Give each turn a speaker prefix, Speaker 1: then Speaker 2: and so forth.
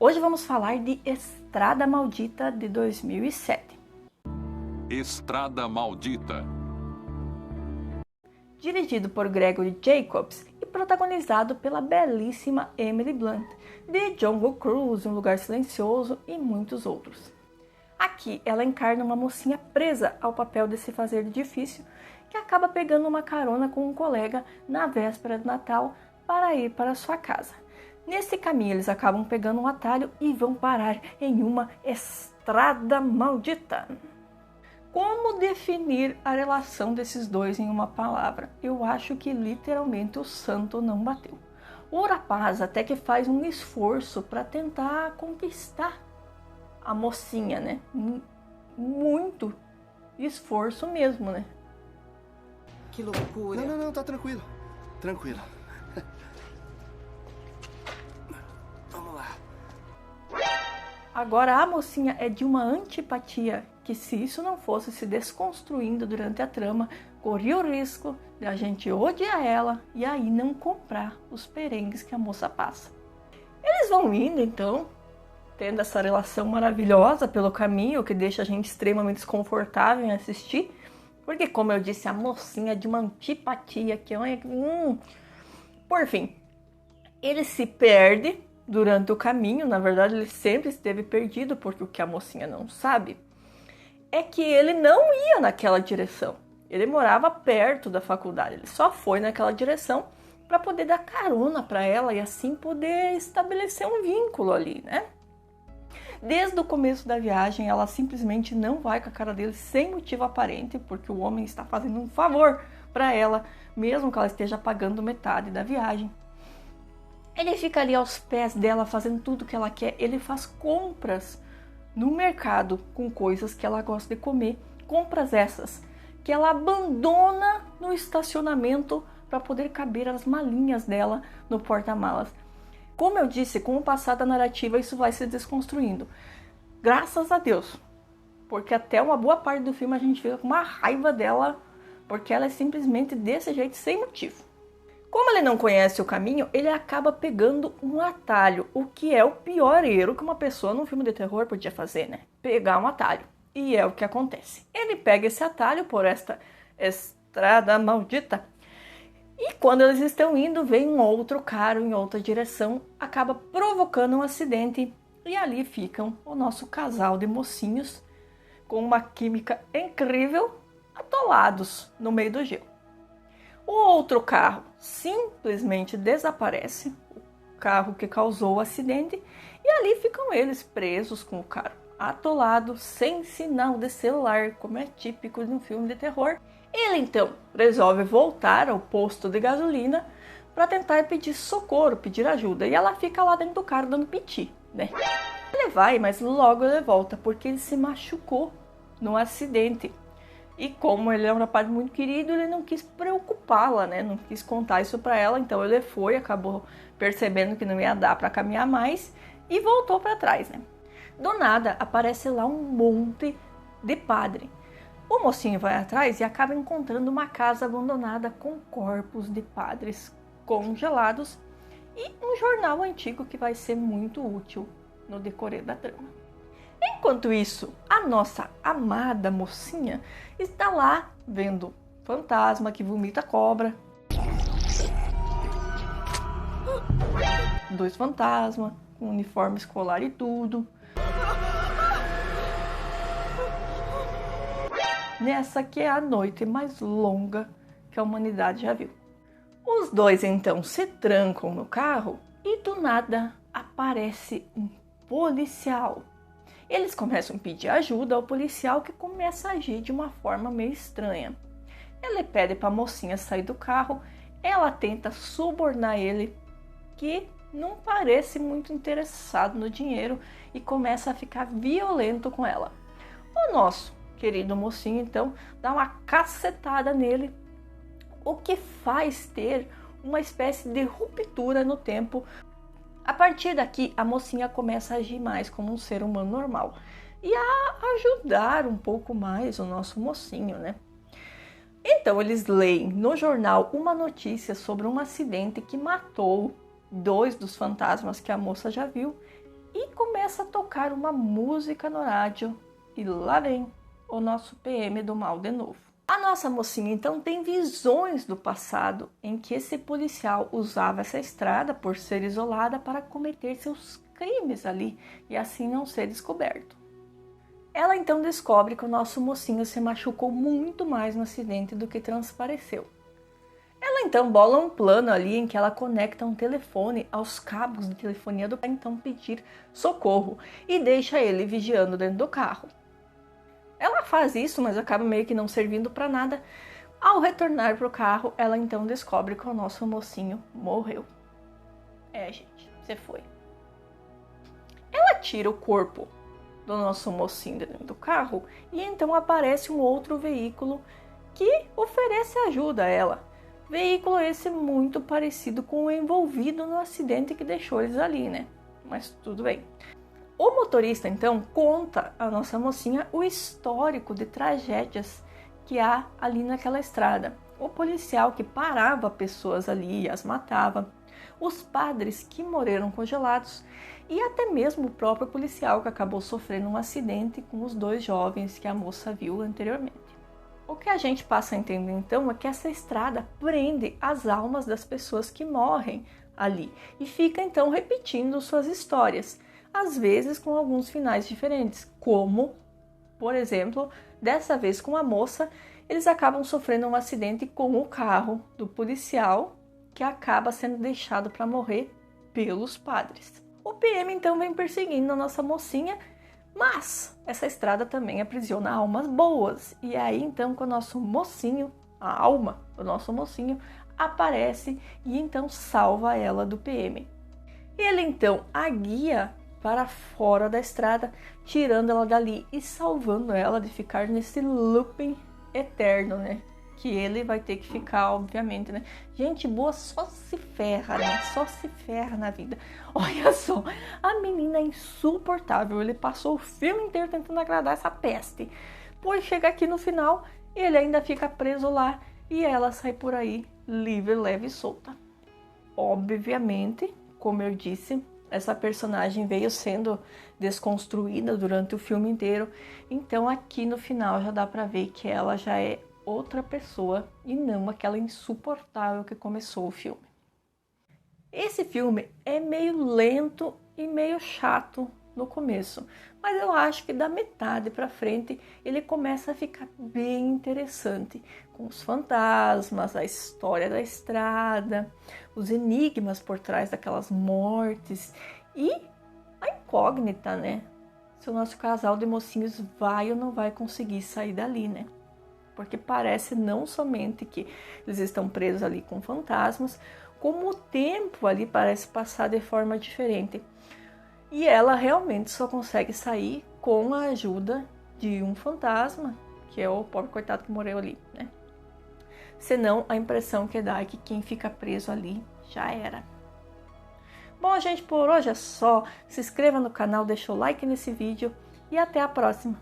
Speaker 1: Hoje vamos falar de Estrada Maldita de 2007.
Speaker 2: Estrada Maldita.
Speaker 1: Dirigido por Gregory Jacobs e protagonizado pela belíssima Emily Blunt, de Jungle Cruise, Um Lugar Silencioso e muitos outros. Aqui ela encarna uma mocinha presa ao papel de se fazer difícil, que acaba pegando uma carona com um colega na véspera do Natal para ir para sua casa. Nesse caminho eles acabam pegando um atalho e vão parar em uma estrada maldita. Como definir a relação desses dois em uma palavra? Eu acho que literalmente o santo não bateu. O rapaz até que faz um esforço para tentar conquistar a mocinha, né? Muito esforço mesmo, né?
Speaker 3: Que loucura.
Speaker 4: Não, tá tranquilo. Tranquilo. Vamos lá.
Speaker 1: Agora a mocinha é de uma antipatia que, se isso não fosse se desconstruindo durante a trama, corria o risco de a gente odiar ela e aí não comprar os perengues que a moça passa. Eles vão indo então, tendo essa relação maravilhosa pelo caminho, que deixa a gente extremamente desconfortável em assistir, porque, como eu disse, a mocinha é de uma antipatia que Por fim, ele se perde durante o caminho. Na verdade, ele sempre esteve perdido, porque o que a mocinha não sabe é que ele não ia naquela direção. Ele morava perto da faculdade, ele só foi naquela direção para poder dar carona para ela e assim poder estabelecer um vínculo ali, né? Desde o começo da viagem, ela simplesmente não vai com a cara dele sem motivo aparente, porque o homem está fazendo um favor para ela, mesmo que ela esteja pagando metade da viagem. Ele fica ali aos pés dela, fazendo tudo que ela quer. Ele faz compras no mercado com coisas que ela gosta de comer. Compras essas que ela abandona no estacionamento para poder caber as malinhas dela no porta-malas. Como eu disse, com o passar da narrativa isso vai se desconstruindo. Graças a Deus. Porque até uma boa parte do filme a gente fica com uma raiva dela, porque ela é simplesmente desse jeito, sem motivo. Como ele não conhece o caminho, ele acaba pegando um atalho, o que é o pior erro que uma pessoa num filme de terror podia fazer, né? Pegar um atalho. E é o que acontece. Ele pega esse atalho por esta estrada maldita, e quando eles estão indo, vem um outro carro em outra direção, acaba provocando um acidente, e ali ficam o nosso casal de mocinhos, com uma química incrível, atolados no meio do gelo. O outro carro simplesmente desaparece, o carro que causou o acidente, e ali ficam eles presos com o carro atolado, sem sinal de celular, como é típico de um filme de terror. Ele então resolve voltar ao posto de gasolina para tentar pedir socorro, pedir ajuda, e ela fica lá dentro do carro dando piti, né? Ele vai, mas logo ele volta, porque ele se machucou no acidente. E como ele é um rapaz muito querido, ele não quis preocupá-la, né? Não quis contar isso para ela, então ele foi, acabou percebendo que não ia dar para caminhar mais e voltou para trás, né? Do nada, aparece lá um monte de padre. O mocinho vai atrás e acaba encontrando uma casa abandonada com corpos de padres congelados e um jornal antigo que vai ser muito útil no decorrer da trama. Enquanto isso, a nossa amada mocinha está lá vendo fantasma que vomita cobra. 2 fantasmas com uniforme escolar e tudo. Nessa que é a noite mais longa que a humanidade já viu. Os dois então se trancam no carro e do nada aparece um policial. Eles começam a pedir ajuda ao policial, que começa a agir de uma forma meio estranha. Ele pede para a mocinha sair do carro, ela tenta subornar ele, que não parece muito interessado no dinheiro, e começa a ficar violento com ela. O nosso querido mocinho então dá uma cacetada nele, o que faz ter uma espécie de ruptura no tempo. A partir daqui, a mocinha começa a agir mais como um ser humano normal e a ajudar um pouco mais o nosso mocinho, né? Então, eles leem no jornal uma notícia sobre um acidente que matou 2 dos fantasmas que a moça já viu e começa a tocar uma música no rádio e lá vem o nosso PM do mal de novo. A nossa mocinha então tem visões do passado em que esse policial usava essa estrada por ser isolada para cometer seus crimes ali e assim não ser descoberto. Ela então descobre que o nosso mocinho se machucou muito mais no acidente do que transpareceu. Ela então bola um plano ali em que ela conecta um telefone aos cabos de telefonia do pai, então pedir socorro e deixa ele vigiando dentro do carro. Ela faz isso, mas acaba meio que não servindo para nada. Ao retornar para o carro, ela então descobre que o nosso mocinho morreu. Gente, você foi. Ela tira o corpo do nosso mocinho dentro do carro e então aparece um outro veículo que oferece ajuda a ela. Veículo esse muito parecido com o envolvido no acidente que deixou eles ali, né? Mas tudo bem. O motorista, então, conta à nossa mocinha o histórico de tragédias que há ali naquela estrada. O policial que parava pessoas ali e as matava, os padres que morreram congelados e até mesmo o próprio policial que acabou sofrendo um acidente com os 2 jovens que a moça viu anteriormente. O que a gente passa a entender, então, é que essa estrada prende as almas das pessoas que morrem ali e fica, então, repetindo suas histórias, às vezes com alguns finais diferentes, como, por exemplo, dessa vez com a moça, eles acabam sofrendo um acidente com o carro do policial que acaba sendo deixado para morrer pelos padres. O PM então vem perseguindo a nossa mocinha, mas essa estrada também aprisiona almas boas. E aí então que o nosso mocinho, a alma do nosso mocinho, aparece e então salva ela do PM. Ele então a guia para fora da estrada, tirando ela dali e salvando ela de ficar nesse looping eterno, né? Que ele vai ter que ficar, obviamente, né? Gente boa só se ferra, né? Só se ferra na vida. Olha só, a menina é insuportável. Ele passou o filme inteiro tentando agradar essa peste. Pois chega aqui no final, ele ainda fica preso lá e ela sai por aí livre, leve e solta. Obviamente, como eu disse, essa personagem veio sendo desconstruída durante o filme inteiro, então aqui no final já dá pra ver que ela já é outra pessoa e não aquela insuportável que começou o filme. Esse filme é meio lento e meio chato no começo, mas eu acho que da metade pra frente ele começa a ficar bem interessante, com os fantasmas, a história da estrada, os enigmas por trás daquelas mortes e a incógnita, né? Se o nosso casal de mocinhos vai ou não vai conseguir sair dali, né? Porque parece não somente que eles estão presos ali com fantasmas, como o tempo ali parece passar de forma diferente. E ela realmente só consegue sair com a ajuda de um fantasma, que é o pobre coitado que morreu ali, né? Senão a impressão que dá é que quem fica preso ali já era. Bom, gente, por hoje é só. Se inscreva no canal, deixa o like nesse vídeo e até a próxima.